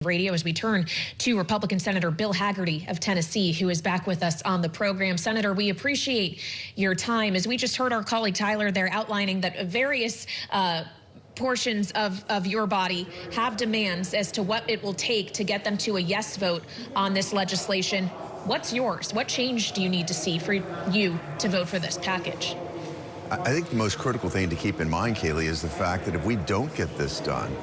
Radio as we turn to Republican Senator Bill Hagerty of Tennessee, who is back with us on the program. Senator, we appreciate your time. As we just heard our colleague Tyler there outlining that various portions of your body have demands as to what it will take to get them to a yes vote on this legislation. What's yours? What change do you need to see for you to vote for this package? I think the most critical thing to keep in mind, Kaylee, is the fact that if we don't get this done,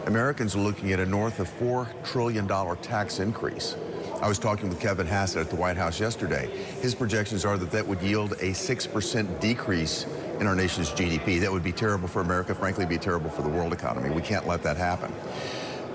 Americans are looking at a north of $4 trillion tax increase. I was talking with Kevin Hassett at the White House yesterday. His projections are that that would yield a 6% decrease in our nation's GDP. That would be terrible for America, frankly, be terrible for the world economy. We can't let that happen.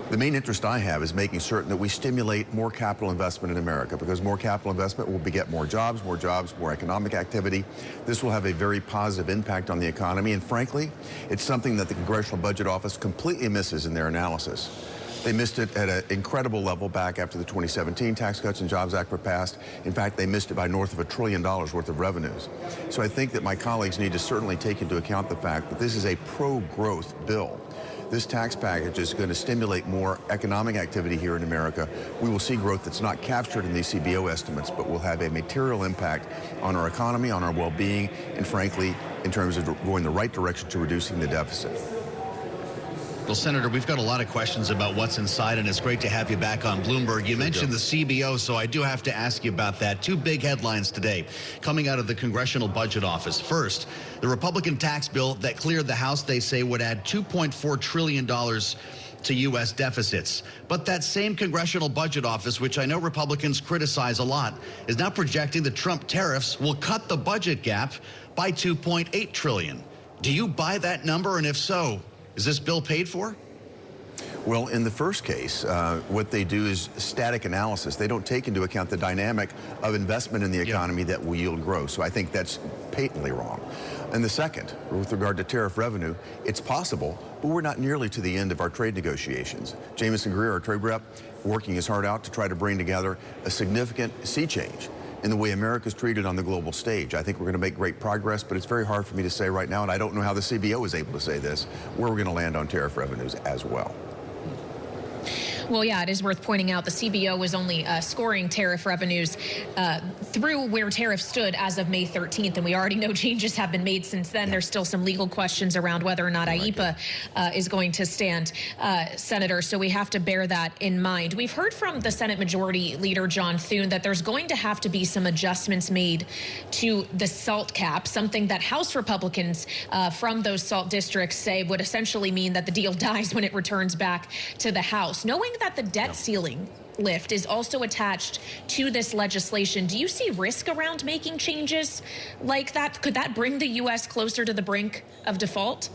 The main interest I have is making certain that we stimulate more capital investment in America, because more capital investment will beget more jobs, more economic activity. This will have a very positive impact on the economy, and frankly, it's something that the Congressional Budget Office completely misses in their analysis. They missed it at an incredible level back after the 2017 Tax Cuts and Jobs Act were passed. In fact, they missed it by north of $1 trillion worth of revenues. So I think that my colleagues need to certainly take into account the fact that this is a pro-growth bill. This tax package is going to stimulate more economic activity here in America. We will see growth that's not captured in these CBO estimates, but will have a material impact on our economy, on our well-being, and frankly, in terms of going the right direction to reducing the deficit. Well, Senator, we've got a lot of questions about what's inside, and it's great to have you back on Bloomberg. You mentioned the CBO, so I do have to ask you about that. Two big headlines today coming out of the Congressional Budget Office. First, the Republican tax bill that cleared the House, they say, would add $2.4 trillion to U.S. deficits. But that same Congressional Budget Office, which I know Republicans criticize a lot, is now projecting that Trump tariffs will cut the budget gap by $2.8 trillion. Do you buy that number? And if so, is this bill paid for? Well, in the first case, what they do is static analysis. They don't take into account the dynamic of investment in the economy that will yield growth. So I think that's patently wrong. And the second, with regard to tariff revenue, it's possible, but we're not nearly to the end of our trade negotiations. Jamison Greer, our trade rep, working his heart out to try to bring together a significant sea change in the way America's treated on the global stage. I think we're going to make great progress, but it's very hard for me to say right now, and I don't know how the CBO is able to say this, where we're going to land on tariff revenues as well. Well, yeah, it is worth pointing out the CBO was only scoring tariff revenues through where tariffs stood as of May 13th, and we already know changes have been made since then. There's still some legal questions around whether or not IEPA is going to stand, Senator, so we have to bear that in mind. We've heard from the Senate Majority Leader John Thune that there's going to have to be some adjustments made to the SALT cap, something that House Republicans from those SALT districts say would essentially mean that the deal dies when it returns back to the House. Knowing that the debt ceiling lift is also attached to this legislation, do you see risk around making changes like that? Could that bring the U.S. closer to the brink of default?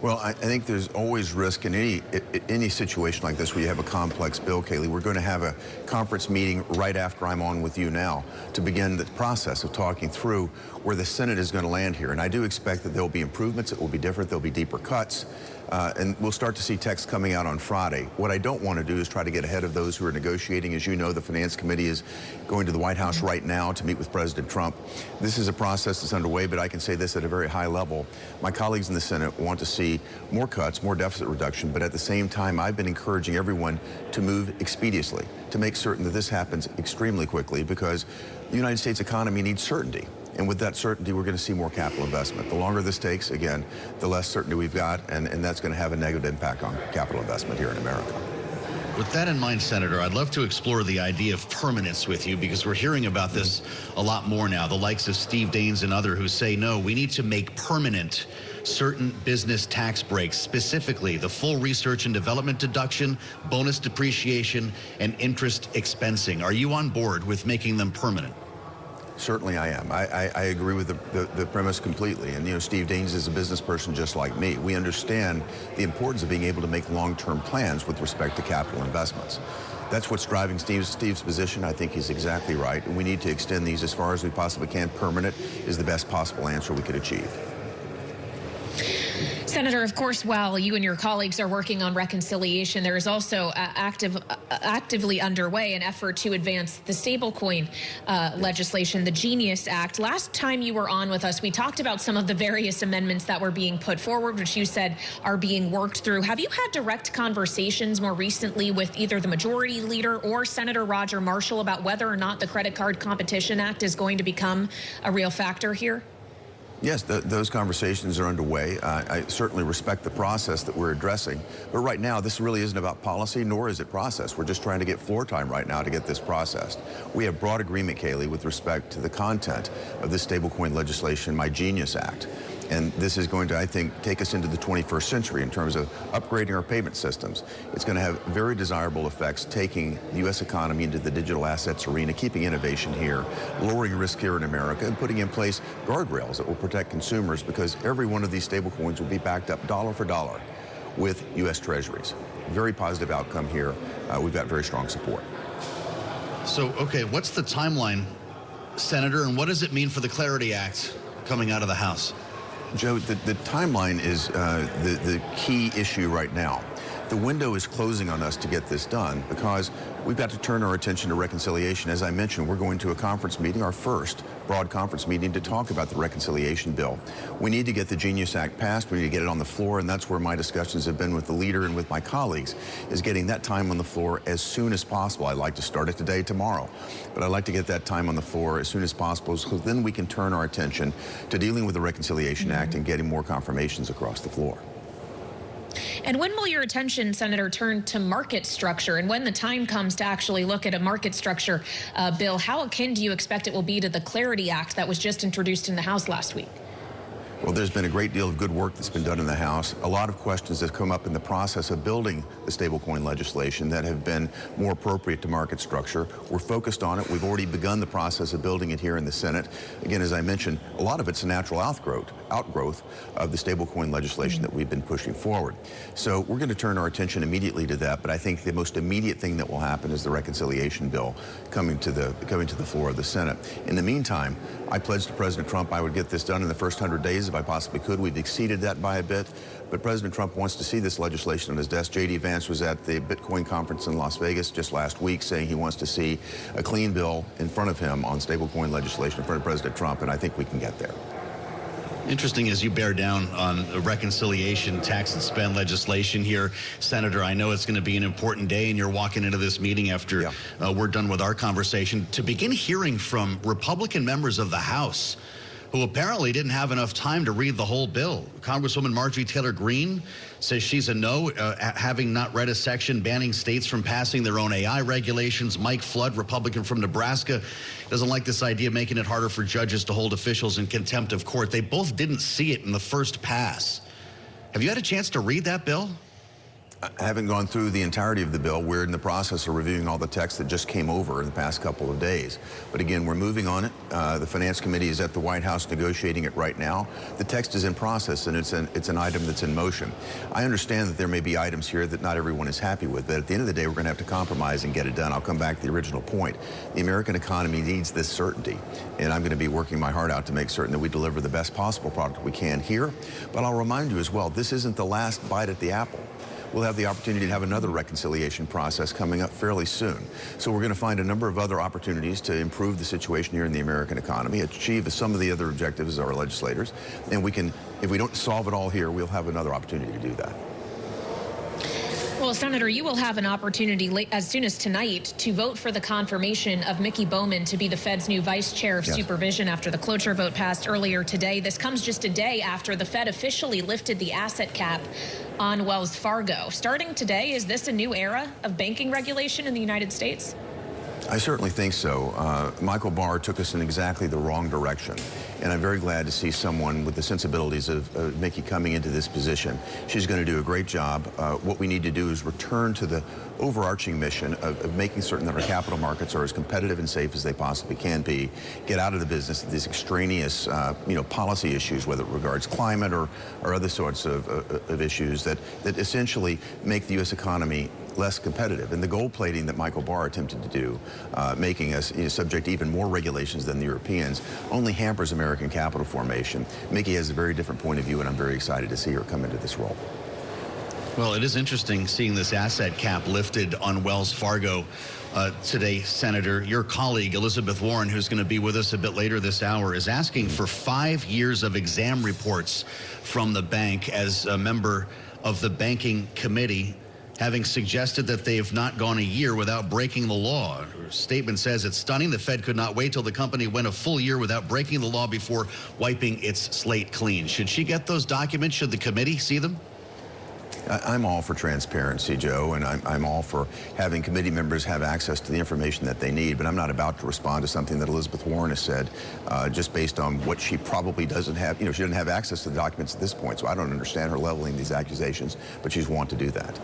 Well, I think there's always risk in any situation like this where you have a complex bill, Kaylee. We're going to have a conference meeting right after I'm on with you now to begin the process of talking through where the Senate is going to land here. And I do expect that there will be improvements. It will be different. There will be deeper cuts. And we'll start to see text coming out on Friday. What I don't want to do is try to get ahead of those who are negotiating. As you know, the Finance Committee is going to the White House right now to meet with President Trump. This is a process that's underway, but I can say this at a very high level. My colleagues in the Senate want to see more cuts, more deficit reduction, but at the same time, I've been encouraging everyone to move expeditiously, to make certain that this happens extremely quickly, because the United States economy needs certainty. And with that certainty, we're going to see more capital investment. The longer this takes, again, the less certainty we've got, and that's going to have a negative impact on capital investment here in America. With that in mind, Senator, I'd love to explore the idea of permanence with you, because we're hearing about this a lot more now. The likes of Steve Daines and others who say, no, we need to make permanent certain business tax breaks, specifically the full research and development deduction, bonus depreciation, and interest expensing. Are you on board with making them permanent? Certainly I am. I agree with the premise completely. And, you know, Steve Daines is a business person just like me. We understand the importance of being able to make long-term plans with respect to capital investments. That's what's driving Steve's position. I think he's exactly right. And we need to extend these as far as we possibly can. Permanent is the best possible answer we could achieve. Senator, of course, while you and your colleagues are working on reconciliation, there is also actively underway an effort to advance the stablecoin legislation, the Genius Act. Last time you were on with us, we talked about some of the various amendments that were being put forward, which you said are being worked through. Have you had direct conversations more recently with either the majority leader or Senator Roger Marshall about whether or not the Credit Card Competition Act is going to become a real factor here? Yes, those conversations are underway. I certainly respect the process that we're addressing. But right now, this really isn't about policy, nor is it process. We're just trying to get floor time right now to get this processed. We have broad agreement, Kayleigh, with respect to the content of this stablecoin legislation, My Genius Act. And this is going to, I think, take us into the 21st century in terms of upgrading our payment systems. It's going to have very desirable effects, taking the U.S. economy into the digital assets arena, keeping innovation here, lowering risk here in America, and putting in place guardrails that will protect consumers, because every one of these stablecoins will be backed up dollar for dollar with U.S. Treasuries. Very positive outcome here. We've got very strong support. So, okay, what's the timeline, Senator, and what does it mean for the Clarity Act coming out of the House? Joe, the timeline is the key issue right now. The window is closing on us to get this done because we've got to turn our attention to reconciliation. As I mentioned, we're going to a conference meeting, our first broad conference meeting, to talk about the reconciliation bill. We need to get the Genius Act passed. We need to get it on the floor, and that's where my discussions have been with the leader and with my colleagues, is getting that time on the floor as soon as possible. I'd like to start it today, tomorrow, but I'd like to get that time on the floor as soon as possible, so then we can turn our attention to dealing with the Reconciliation Act and getting more confirmations across the floor. And when will your attention, Senator, turn to market structure? And when the time comes to actually look at a market structure bill, how akin do you expect it will be to the Clarity Act that was just introduced in the House last week? Well, there's been a great deal of good work that's been done in the House. A lot of questions have come up in the process of building the stablecoin legislation that have been more appropriate to market structure. We're focused on it. We've already begun the process of building it here in the Senate. Again, as I mentioned, a lot of it's a natural outgrowth of the stablecoin legislation that we've been pushing forward. So we're going to turn our attention immediately to that. But I think the most immediate thing that will happen is the reconciliation bill coming to the floor of the Senate. In the meantime, I pledged to President Trump I would get this done in the first 100 days if I possibly could. We've exceeded that by a bit, but President Trump wants to see this legislation on his desk. J.D. Vance was at the Bitcoin conference in Las Vegas just last week saying he wants to see a clean bill in front of him on stablecoin legislation in front of President Trump, and I think we can get there. Interesting as you bear down on reconciliation, tax and spend legislation here, Senator. I know it's going to be an important day, and you're walking into this meeting after we're done with our conversation to begin hearing from Republican members of the House who apparently didn't have enough time to read the whole bill. Congresswoman Marjorie Taylor Greene says she's a no, having not read a section banning states from passing their own AI regulations. Mike Flood, Republican from Nebraska, doesn't like this idea of making it harder for judges to hold officials in contempt of court. They both didn't see it in the first pass. Have you had a chance to read that bill? I haven't gone through the entirety of the bill. We're in the process of reviewing all the text that just came over in the past couple of days. But again, we're moving on it. The Finance Committee is at the White House negotiating it right now. The text is in process, and it's an item that's in motion. I understand that there may be items here that not everyone is happy with, but at the end of the day, we're going to have to compromise and get it done. I'll come back to the original point. The American economy needs this certainty, and I'm going to be working my heart out to make certain that we deliver the best possible product we can here. But I'll remind you as well, this isn't the last bite at the apple. We'll have the opportunity to have another reconciliation process coming up fairly soon. So we're going to find a number of other opportunities to improve the situation here in the American economy, achieve some of the other objectives of our legislators, and we can, if we don't solve it all here, we'll have another opportunity to do that. Well, Senator, you will have an opportunity as soon as tonight to vote for the confirmation of Mickey Bowman to be the Fed's new vice chair of supervision after the cloture vote passed earlier today. This comes just a day after the Fed officially lifted the asset cap on Wells Fargo. Starting today, is this a new era of banking regulation in the United States? I certainly think so. Michael Barr took us in exactly the wrong direction, and I'm very glad to see someone with the sensibilities of Mickey coming into this position. She's going to do a great job. What we need to do is return to the overarching mission of making certain that our capital markets are as competitive and safe as they possibly can be, get out of the business of these extraneous policy issues, whether it regards climate or other sorts of issues that essentially make the U.S. economy less competitive. And the gold plating that Michael Barr attempted to do, making us subject to even more regulations than the Europeans, only hampers American capital formation. Mickey has a very different point of view, and I'm very excited to see her come into this role. Well, it is interesting seeing this asset cap lifted on Wells Fargo today, Senator. Your colleague, Elizabeth Warren, who's going to be with us a bit later this hour, is asking for 5 years of exam reports from the bank as a member of the banking committee, having suggested that they have not gone a year without breaking the law. Her statement says it's stunning. The Fed could not wait till the company went a full year without breaking the law before wiping its slate clean. Should she get those documents? Should the committee see them? I'm all for transparency, Joe, and I'm all for having committee members have access to the information that they need, but I'm not about to respond to something that Elizabeth Warren has said just based on what she probably doesn't have. She doesn't have access to the documents at this point, so I don't understand her leveling these accusations, but she's want to do that.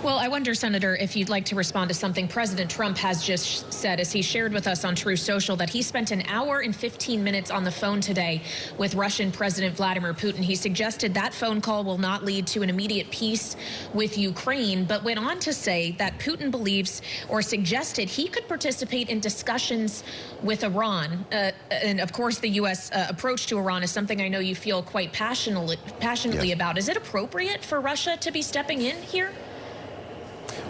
Well, I wonder, Senator, if you'd like to respond to something President Trump has just said, as he shared with us on True Social, that he spent an hour and 15 minutes on the phone today with Russian President Vladimir Putin. He suggested that phone call will not lead to an immediate peace with Ukraine, but went on to say that Putin believes or suggested he could participate in discussions with Iran. And of course, the U.S. Approach to Iran is something I know you feel quite passionately about. Is it appropriate for Russia to be stepping in here?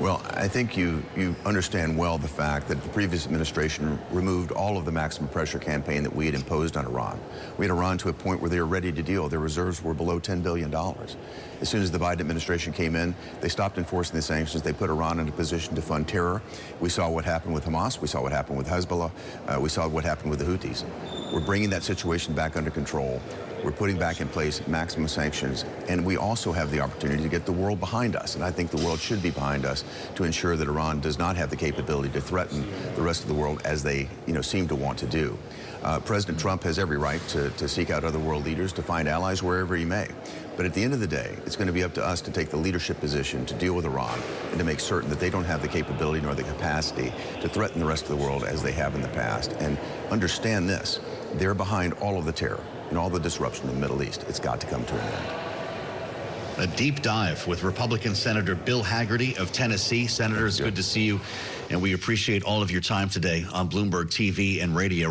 Well, I think you understand well the fact that the previous administration removed all of the maximum pressure campaign that we had imposed on Iran. We had Iran to a point where they were ready to deal. Their reserves were below $10 billion. As soon as the Biden administration came in, they stopped enforcing the sanctions. They put Iran in a position to fund terror. We saw what happened with Hamas. We saw what happened with Hezbollah. We saw what happened with the Houthis. We're bringing that situation back under control. We're putting back in place maximum sanctions, and we also have the opportunity to get the world behind us, and I think the world should be behind us to ensure that Iran does not have the capability to threaten the rest of the world as they seem to want to do. President Trump has every right to seek out other world leaders, to find allies wherever he may. But at the end of the day, it's going to be up to us to take the leadership position to deal with Iran and to make certain that they don't have the capability nor the capacity to threaten the rest of the world as they have in the past. And understand this, they're behind all of the terror and all the disruption in the Middle East. It's got to come to an end. A deep dive with Republican Senator Bill Hagerty of Tennessee. Senator, it's good to see you, and we appreciate all of your time today on Bloomberg TV and radio.